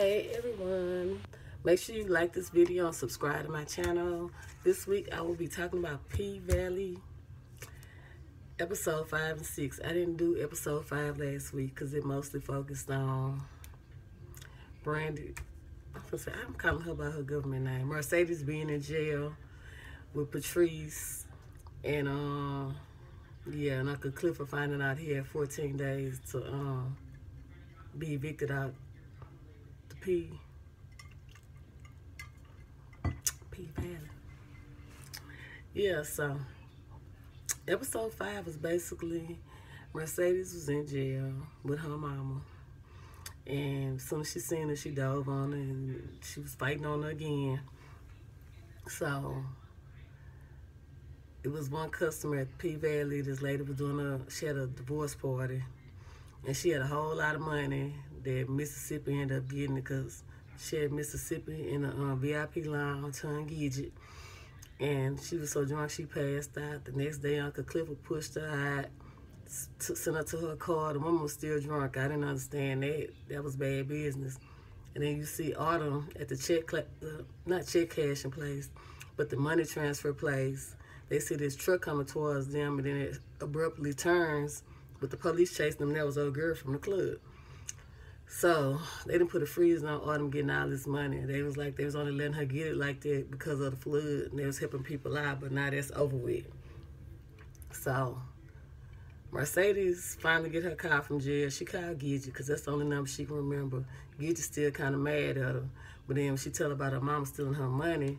Hey everyone, make sure you like this video and subscribe to my channel. This week I will be talking about P-Valley episode 5 and 6. I didn't do episode 5 last week because it mostly focused on Brandy. I'm calling her by her government name. Mercedes being in jail with Patrice and and Uncle Clifford finding out he had 14 days to be evicted out the P-Valley. Yeah, so episode 5 was basically Mercedes was in jail with her mama. And as soon as she seen her, she dove on her and she was fighting on her again. So it was one customer at P-Valley. This lady was she had a divorce party. And she had a whole lot of money that Mississippi ended up getting because she had Mississippi in a VIP lounge, her and Gidget. And she was so drunk she passed out. The next day, Uncle Clifford pushed her out, sent her to her car. The woman was still drunk. I didn't understand that. That was bad business. And then you see Autumn at the not check cashing place, but the money transfer place. They see this truck coming towards them, and then it abruptly turns with the police chasing them. That was old girl from the club. So they didn't put a freeze on Autumn getting all this money. They was like, they was only letting her get it like that because of the flood, and they was helping people out, but now that's over with. So Mercedes finally get her car from jail. She called Gidget because that's the only number she can remember. Gidget's still kind of mad at her, but then when she tell her about her mama stealing her money,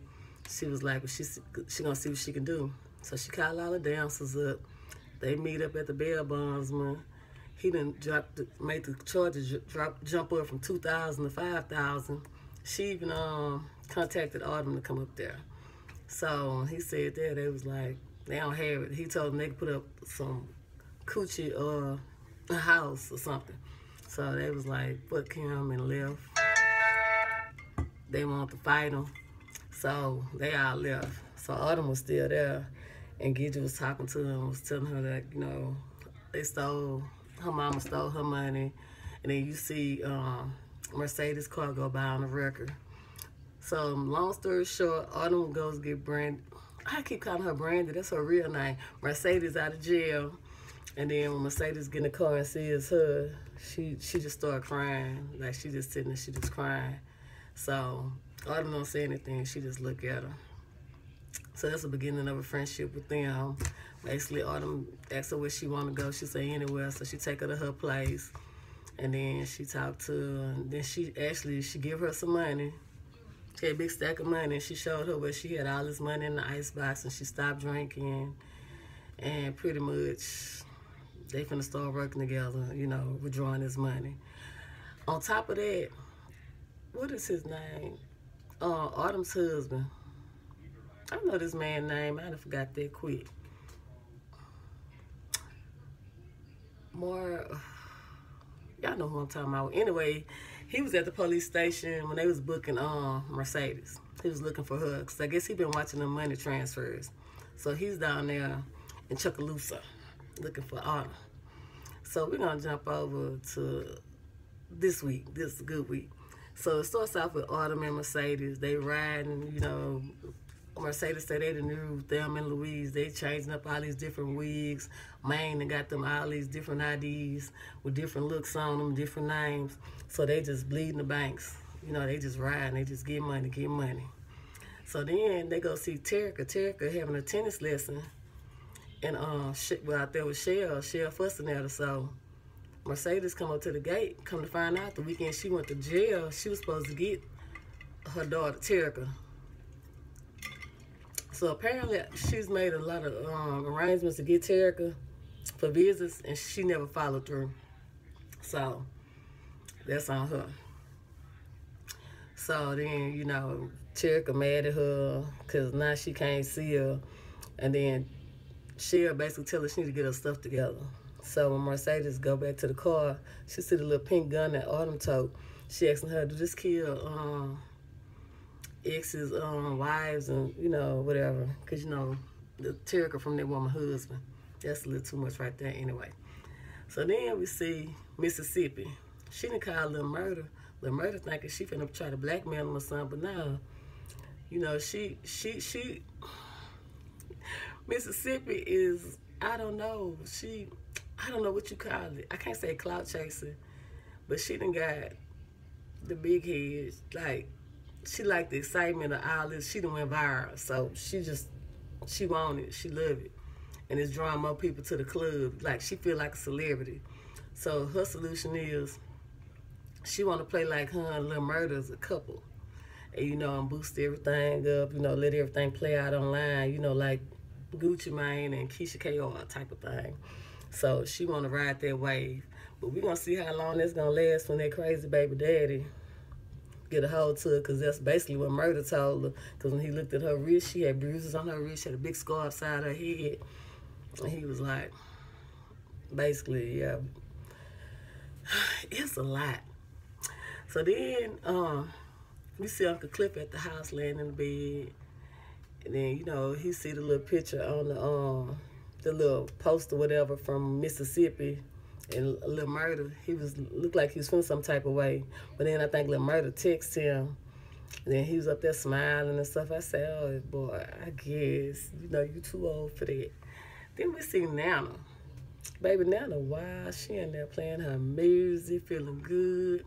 she was like, well, she gonna see what she can do. So she called all the dancers up. They meet up at the bail bondsman. He done made the charges jump up from 2,000 to 5,000. She even contacted Autumn to come up there. So he said that they was like, they don't have it. He told them they could put up some coochie or a house or something. So they was like, fuck him and left. They wanted to fight him. So they all left. So Autumn was still there. And Gidget was talking to them, was telling her that, you know, her mama stole her money. And then you see Mercedes' car go by on the record. So long story short, Autumn goes get Brandy. I keep calling her Brandy, that's her real name. Mercedes out of jail. And then when Mercedes get in the car and sees her, she just started crying. Like she just sitting there, she just crying. So Autumn don't say anything, she just look at her. So that's the beginning of a friendship with them. Basically, Autumn asked her where she want to go. She say anywhere, so she take her to her place. And then she talked to her. And then she give her some money. She had a big stack of money. And she showed her where she had all this money in the icebox. And she stopped drinking. And pretty much, they finna start working together, you know, withdrawing this money. On top of that, what is his name? Autumn's husband. I know this man's name. I done forgot that quick. Y'all know who I'm talking about. Anyway, he was at the police station when they was booking Mercedes. He was looking for her because I guess he been watching the money transfers. So he's down there in Chucalissa looking for Autumn. So we're going to jump over to this week. This is a good week. So it starts off with Autumn and Mercedes. They riding, you know. Mercedes said they the new Thelma and Louise. They changing up all these different wigs. Maine and got them all these different IDs with different looks on them, different names. So they just bleeding the banks. You know, they just riding. They just get money. So then they go see Terica. Terica having a tennis lesson. And out there with Shell fussing at her. So Mercedes come up to the gate. Come to find out the weekend she went to jail, she was supposed to get her daughter, Terica. So apparently she's made a lot of arrangements to get Terica for visits, and she never followed through. So that's on her. So then, you know, Terica mad at her because now she can't see her. And then she'll basically tell her she need to get her stuff together. So when Mercedes go back to the car, she see the little pink gun that Autumn tote. She asking her, do this kill ex's wives and, you know, whatever. Because, you know, the Terica from that woman's husband. That's a little too much right there anyway. So then we see Mississippi. She didn't call them murder, Lil Murda thinking she finna try to blackmail him or something, but no. You know, she Mississippi is, I don't know, I don't know what you call it. I can't say clout chasing, but she done got the big head. Like, she like the excitement of all this. She done went viral. So she want it. She love it. And it's drawing more people to the club. Like, she feel like a celebrity. So her solution is she want to play like her and Lil Murda as a couple. And, you know, and boost everything up, you know, let everything play out online, you know, like Gucci Mane and Keisha K.R. type of thing. So she want to ride that wave. But we going to see how long that's going to last when that crazy baby daddy get a hold to it, because that's basically what Murda told her. Because when he looked at her wrist, she had bruises on her wrist, she had a big scar upside her head. And he was like, basically, yeah, it's a lot. So then, we see Uncle Cliff at the house laying in the bed. And then, you know, he see the little picture on the little poster, whatever, from Mississippi and Lil Murda. He looked like he was feeling some type of way. But then I think Lil Murda texted him. And then he was up there smiling and stuff. I said, oh, boy, I guess, you know, you too old for that. Then we see Nana. Baby Nana, wow, she in there playing her music, feeling good,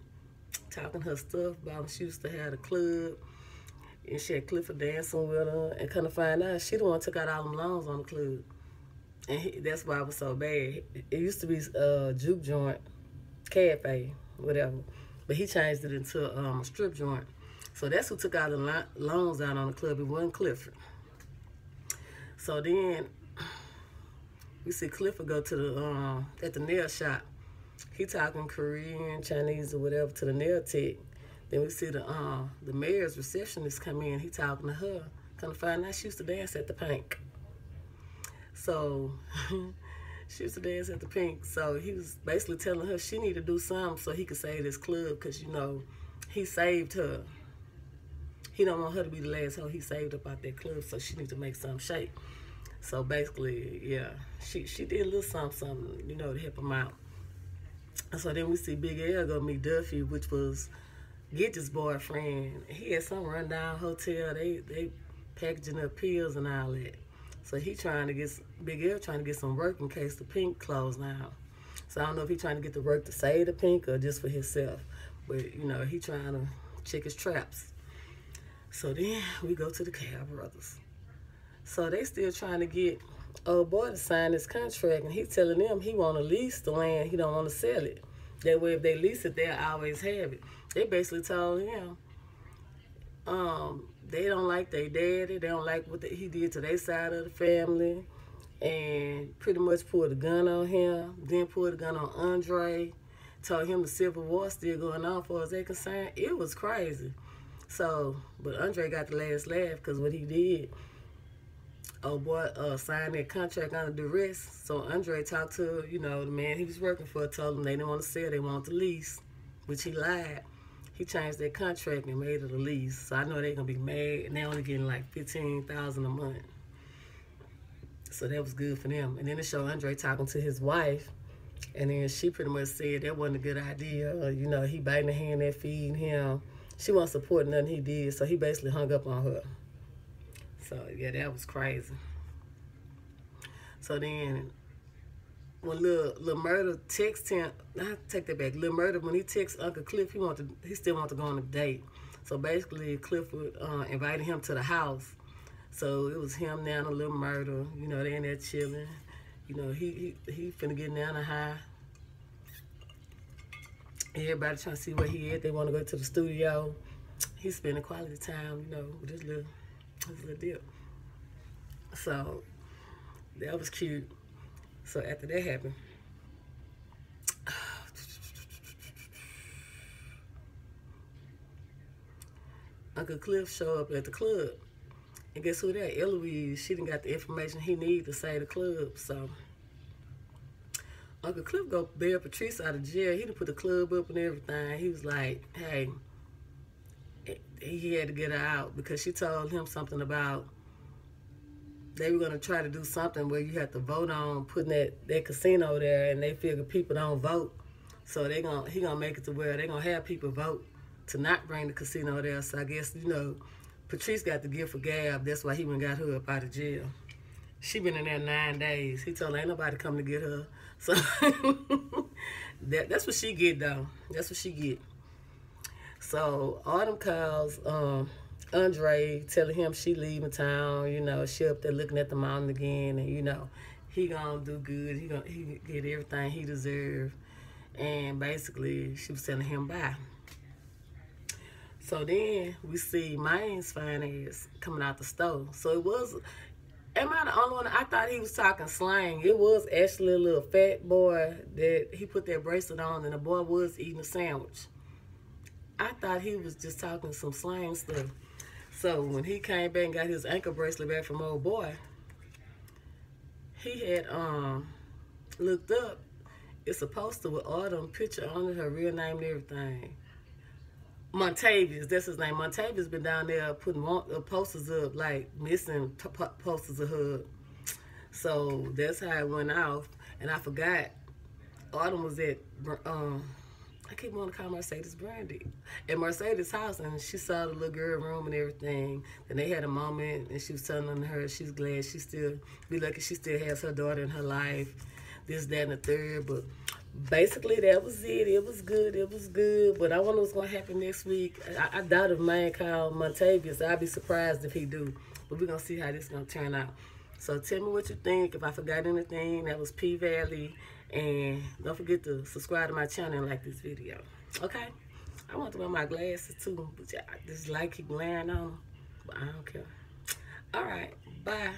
talking her stuff about when she used to have the club. And she had Clifford dancing with her. And kind of find out, she the one took out all them loans on the club. And that's why it was so bad. It used to be juke joint, cafe, whatever. But he changed it into a strip joint. So that's who took out the loans out on the club. It wasn't Clifford. So then we see Clifford go to the at the nail shop. He talking Korean, Chinese, or whatever to the nail tech. Then we see the mayor's receptionist come in. He talking to her. Kind of find out she used to dance at the Pink. So she used to dance at the Pink. So he was basically telling her she need to do something so he could save this club, because, you know, he saved her. He don't want her to be the last hoe he saved up out that club, so she need to make something shake. So basically, yeah, she did a little something, you know, to help him out. So then we see Big L go meet Duffy, which was Gidget's boyfriend. He had some rundown hotel. They packaging up pills and all that. So he trying to get, Big L trying to get some work in case the Pink closed down. So I don't know if he trying to get the work to save the Pink or just for himself. But, you know, he trying to check his traps. So then we go to the Cab Brothers. So they still trying to get old boy to sign this contract, and he telling them he want to lease the land. He don't want to sell it. That way, if they lease it, they'll always have it. They basically told him they don't like their daddy. They don't like what he did to their side of the family, and pretty much pulled a gun on him. Then pulled a gun on Andre. Told him the Civil War still going on for as they concerned. It was crazy. So, but Andre got the last laugh, because what he did, oh boy, signed that contract under duress. So Andre talked to, you know, the man he was working for, told him they didn't want to sell, they wanted the lease, which he lied. He changed that contract and made it a lease. So I know they're going to be mad, and they're only getting like $15,000 a month. So that was good for them. And then it showed Andre talking to his wife, and then she pretty much said that wasn't a good idea. You know, he biting the hand that feeding him. She wasn't supporting nothing he did, so he basically hung up on her. So, yeah, that was crazy. So then, when Lil Murda texts him, I take that back. Lil Murda, when he texts Uncle Cliff, he still wants to go on a date. So basically, Cliff invited him to the house. So it was him, Nana, Lil Murda. You know, they in there chilling. You know, he finna get Nana high. Everybody trying to see where he at. They want to go to the studio. He's spending quality time, you know, with his little dip. So that was cute. So after that happened, Uncle Cliff showed up at the club. And guess who that? Eloise. She done got the information he needed to save the club. So Uncle Cliff go bail Patrice out of jail. He done put the club up and everything. He was like, hey, he had to get her out because she told him something about they were going to try to do something where you have to vote on putting that casino there, and they figure people don't vote. So he going to make it to where they going to have people vote to not bring the casino there. So I guess, you know, Patrice got the gift for gab. That's why he went got her up out of jail. She been in there 9 days. He told her ain't nobody come to get her. So that's what she get though. That's what she get. So Autumn calls Andre, telling him she leaving town. You know, she up there looking at the mountain again, and you know, he gonna do good. He get everything he deserve. And basically, she was telling him bye. So then we see Maine's fine ass coming out the store. So it was. Am I the only one? I thought he was talking slang. It was actually a little fat boy that he put that bracelet on, and the boy was eating a sandwich. I thought he was just talking some slang stuff. So when he came back and got his ankle bracelet back from old boy, he had looked up. It's a poster with Autumn picture on it, her real name and everything. Montavious, that's his name. Montavious been down there putting posters up, like missing posters of her. So that's how it went off. And I forgot, Autumn was at, I keep wanting to call Mercedes Brandy, at Mercedes' house, and she saw the little girl room and everything. And they had a moment, and she was telling her she's glad she still, be lucky she still has her daughter in her life, this, that, and the third. But basically, that was it. It was good. It was good. But I wonder what's going to happen next week. I doubt if Maine called Montavious. I'd be surprised if he do. But we're going to see how this is going to turn out. So tell me what you think. If I forgot anything, that was P Valley. And don't forget to subscribe to my channel and like this video. Okay? I want to wear my glasses too. But this light keep glaring on them. But I don't care. All right. Bye.